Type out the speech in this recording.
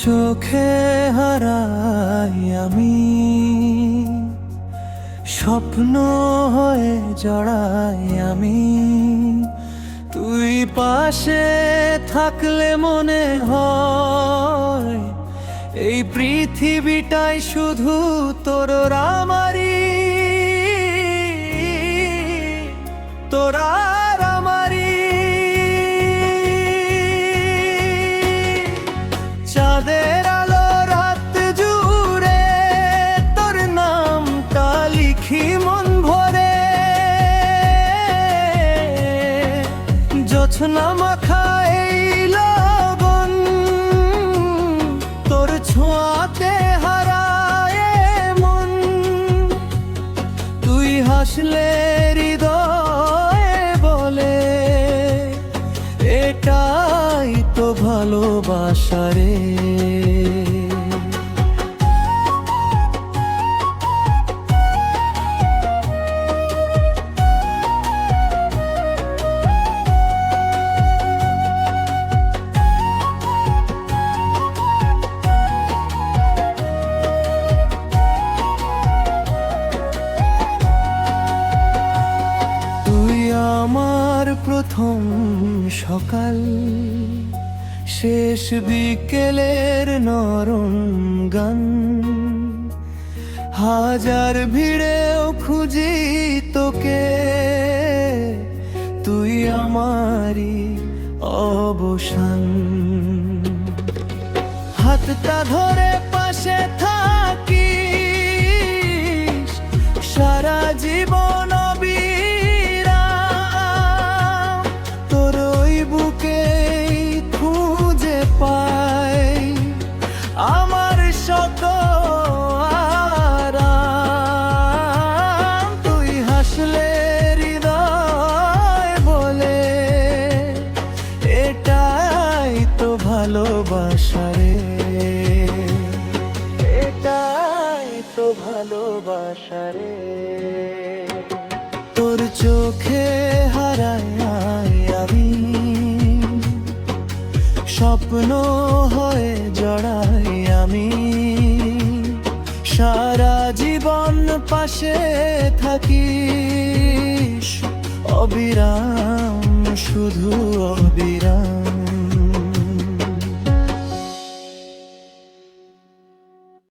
চোখে হারাই আমি, স্বপ্ন হয়ে জড়াই আমি। তুই পাশে থাকলে মনে হয় এই পৃথিবীটাই শুধু তোর আমারই, তোরা চাঁদের আলো রাত জুড়ে তোর নামটা লিখি মন ভরে। জোছনা মাখা এই লগন তোর ছোঁয়াতে হারায় মন। তুই হাসলে হৃদয়ে বলে এটাই তো ভালোবাসা রে। তুই আমার প্রথম সকাল, শেষ বিকেলের নরম গান। হাজার ভিড়েও খুঁজি তোকে, তুই আমারই অবসান। হাতটা ধরে পাশে থাকিস সারা জীবন অবিরাম। তোর ওই বুকে খুঁজে পাই আমার শত আরাম। তুই হাসলে হৃদয় বলে এটাই তো ভালোবাসা রে, এটাই তো ভালোবাসা রে। তোর চোখে হারাই আমি, স্বপ্ন হয়ে জড়াই আমি। সারা জীবন পাশে থাকিস অবিরাম, শুধু অবিরাম।